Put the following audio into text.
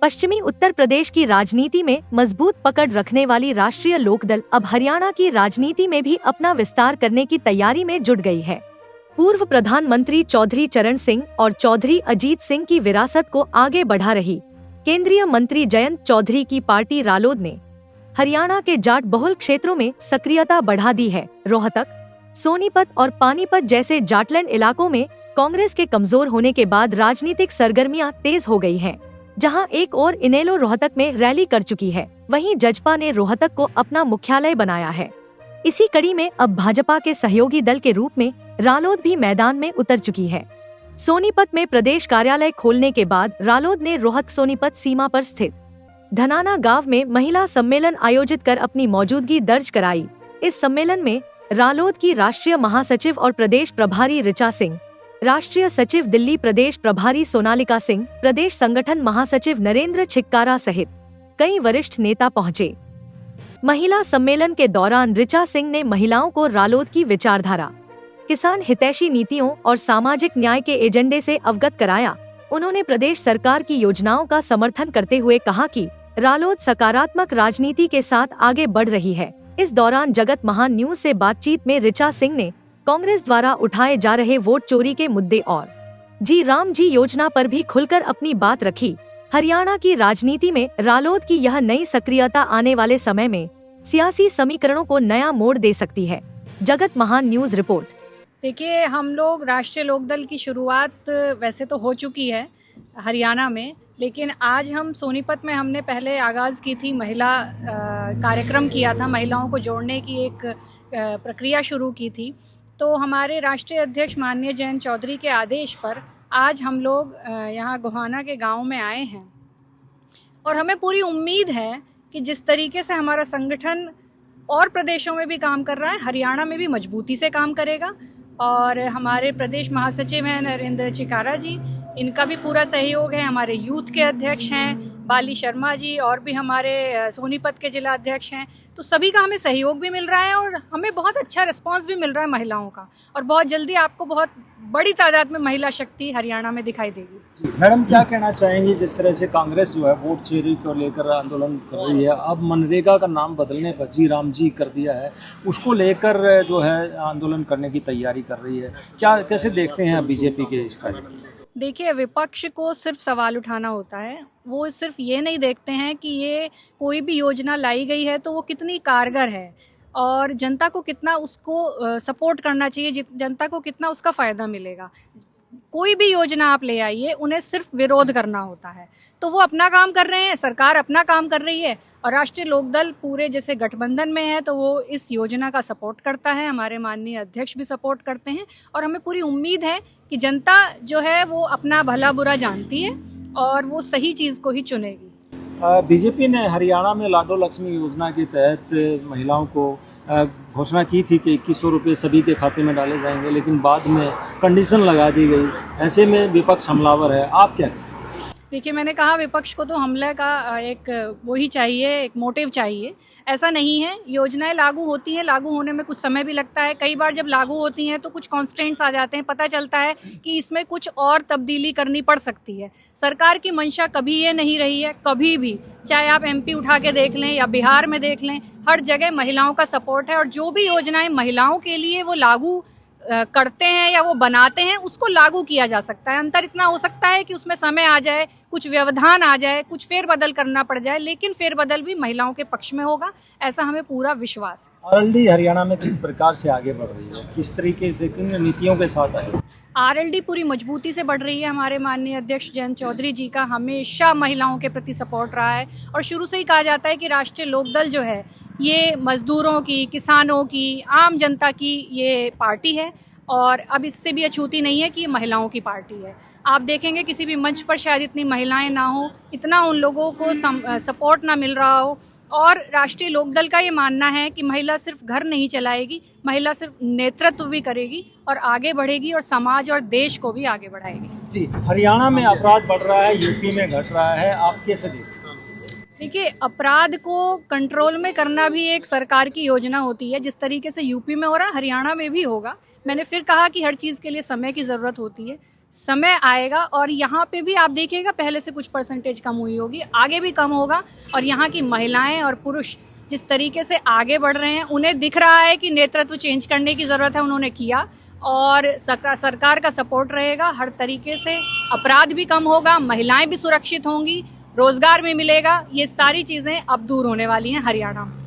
पश्चिमी उत्तर प्रदेश की राजनीति में मजबूत पकड़ रखने वाली राष्ट्रीय लोकदल अब हरियाणा की राजनीति में भी अपना विस्तार करने की तैयारी में जुट गई है। पूर्व प्रधानमंत्री चौधरी चरण सिंह और चौधरी अजीत सिंह की विरासत को आगे बढ़ा रही केंद्रीय मंत्री जयंत चौधरी की पार्टी रालोद ने हरियाणा के जाट बहुल क्षेत्रों में सक्रियता बढ़ा दी है। रोहतक, सोनीपत और पानीपत जैसे जाटलैंड इलाकों में कांग्रेस के कमजोर होने के बाद राजनीतिक सरगर्मियां तेज हो गई हैं। जहां एक और इनेलो रोहतक में रैली कर चुकी है, वहीं जजपा ने रोहतक को अपना मुख्यालय बनाया है। इसी कड़ी में अब भाजपा के सहयोगी दल के रूप में रालोद भी मैदान में उतर चुकी है। सोनीपत में प्रदेश कार्यालय खोलने के बाद रालोद ने रोहतक सोनीपत सीमा पर स्थित धनाना गांव में महिला सम्मेलन आयोजित कर अपनी मौजूदगी दर्ज कराई। इस सम्मेलन में रालोद की राष्ट्रीय महासचिव और प्रदेश प्रभारी ऋचा सिंह, राष्ट्रीय सचिव दिल्ली प्रदेश प्रभारी सोनालिका सिंह, प्रदेश संगठन महासचिव नरेंद्र छिक्कारा सहित कई वरिष्ठ नेता पहुंचे। महिला सम्मेलन के दौरान ऋचा सिंह ने महिलाओं को रालोद की विचारधारा, किसान हितैषी नीतियों और सामाजिक न्याय के एजेंडे से अवगत कराया। उन्होंने प्रदेश सरकार की योजनाओं का समर्थन करते हुए कहा कि रालोद सकारात्मक राजनीति के साथ आगे बढ़ रही है। इस दौरान जगत महान न्यूज से बातचीत में ऋचा सिंह ने कांग्रेस द्वारा उठाए जा रहे वोट चोरी के मुद्दे और जी राम जी योजना पर भी खुलकर अपनी बात रखी। हरियाणा की राजनीति में रालोद की यह नई सक्रियता आने वाले समय में सियासी समीकरणों को नया मोड़ दे सकती है। जगत महान न्यूज रिपोर्ट। देखिए, हम लोग राष्ट्रीय लोकदल की शुरुआत वैसे तो हो चुकी है हरियाणा में, लेकिन आज हम सोनीपत में हमने पहले आगाज़ की थी, महिला कार्यक्रम किया था, महिलाओं को जोड़ने की एक प्रक्रिया शुरू की थी। तो हमारे राष्ट्रीय अध्यक्ष माननीय जयंत चौधरी के आदेश पर आज हम लोग यहाँ गोहाना के गांव में आए हैं और हमें पूरी उम्मीद है कि जिस तरीके से हमारा संगठन और प्रदेशों में भी काम कर रहा है, हरियाणा में भी मजबूती से काम करेगा। और हमारे प्रदेश महासचिव हैं नरेंद्र छिक्कारा जी, इनका भी पूरा सहयोग है। हमारे यूथ के अध्यक्ष हैं बाली शर्मा जी, और भी हमारे सोनीपत के जिला अध्यक्ष हैं। तो सभी का हमें सहयोग भी मिल रहा है और हमें बहुत अच्छा रिस्पांस भी मिल रहा है महिलाओं का, और बहुत जल्दी आपको बहुत बड़ी तादाद में महिला शक्ति हरियाणा में दिखाई देगी। मैडम, क्या कहना चाहेंगी, जिस तरह से कांग्रेस जो है वोट चोरी को लेकर आंदोलन कर रही है, अब मनरेगा का नाम बदलने पर जी राम जी कर दिया है, उसको लेकर जो है आंदोलन करने की तैयारी कर रही है, क्या कैसे देखते हैं बीजेपी के इस कार्य? देखिए, विपक्ष को सिर्फ सवाल उठाना होता है। वो सिर्फ ये नहीं देखते हैं कि ये कोई भी योजना लाई गई है तो वो कितनी कारगर है और जनता को कितना उसको सपोर्ट करना चाहिए, जनता को कितना उसका फ़ायदा मिलेगा। कोई भी योजना आप ले आइए, उन्हें सिर्फ विरोध करना होता है। तो वो अपना काम कर रहे हैं, सरकार अपना काम कर रही है, और राष्ट्रीय लोकदल पूरे जैसे गठबंधन में है तो वो इस योजना का सपोर्ट करता है। हमारे माननीय अध्यक्ष भी सपोर्ट करते हैं और हमें पूरी उम्मीद है कि जनता जो है वो अपना भला बुरा जानती है और वो सही चीज़ को ही चुनेगी। बीजेपी ने हरियाणा में लाडो लक्ष्मी योजना के तहत महिलाओं को घोषणा की थी कि 2100 रुपये सभी के खाते में डाले जाएंगे, लेकिन बाद में कंडीशन लगा दी गई। ऐसे में विपक्ष हमलावर है, आप क्या कहें? देखिए, मैंने कहा विपक्ष को तो हमले का एक वो ही चाहिए, एक मोटिव चाहिए। ऐसा नहीं है, योजनाएं लागू होती हैं, लागू होने में कुछ समय भी लगता है। कई बार जब लागू होती हैं तो कुछ कॉन्स्टेंट्स आ जाते हैं, पता चलता है कि इसमें कुछ और तब्दीली करनी पड़ सकती है। सरकार की मंशा कभी ये नहीं रही है, कभी भी, चाहे आप एमपी उठा के देख लें या बिहार में देख लें, हर जगह महिलाओं का सपोर्ट है और जो भी योजनाएं महिलाओं के लिए वो लागू करते हैं या वो बनाते हैं उसको लागू किया जा सकता है। अंतर इतना हो सकता है कि उसमें समय आ जाए, कुछ व्यवधान आ जाए, कुछ फेरबदल करना पड़ जाए, लेकिन फेरबदल भी महिलाओं के पक्ष में होगा, ऐसा हमें पूरा विश्वास है। आरएलडी हरियाणा में किस प्रकार से आगे बढ़ रही है, किस तरीके से, किन नीतियों के साथ है? आरएलडी पूरी मजबूती से बढ़ रही है। हमारे माननीय अध्यक्ष जयंत चौधरी जी का हमेशा महिलाओं के प्रति सपोर्ट रहा है और शुरू से ही कहा जाता है कि राष्ट्रीय लोकदल जो है ये मजदूरों की, किसानों की, आम जनता की ये पार्टी है और अब इससे भी अछूती नहीं है कि ये महिलाओं की पार्टी है। आप देखेंगे किसी भी मंच पर शायद इतनी महिलाएं ना हो, इतना उन लोगों को सपोर्ट ना मिल रहा हो। और राष्ट्रीय लोकदल का ये मानना है कि महिला सिर्फ घर नहीं चलाएगी, महिला सिर्फ नेतृत्व भी करेगी और आगे बढ़ेगी और समाज और देश को भी आगे बढ़ाएगी। जी, हरियाणा में अपराध बढ़ रहा है, यूपी में घट रहा है, आप कैसे देखते हैं? देखिए, अपराध को कंट्रोल में करना भी एक सरकार की योजना होती है। जिस तरीके से यूपी में हो रहा है, हरियाणा में भी होगा। मैंने फिर कहा कि हर चीज़ के लिए समय की ज़रूरत होती है। समय आएगा और यहाँ पे भी आप देखिएगा, पहले से कुछ परसेंटेज कम हुई होगी, आगे भी कम होगा। और यहाँ की महिलाएं और पुरुष जिस तरीके से आगे बढ़ रहे हैं, उन्हें दिख रहा है कि नेतृत्व चेंज करने की ज़रूरत है, उन्होंने किया। और सरकार का सपोर्ट रहेगा हर तरीके से, अपराध भी कम होगा, महिलाएं भी सुरक्षित होंगी, रोजगार भी मिलेगा। ये सारी चीज़ें अब दूर होने वाली हैं हरियाणा में।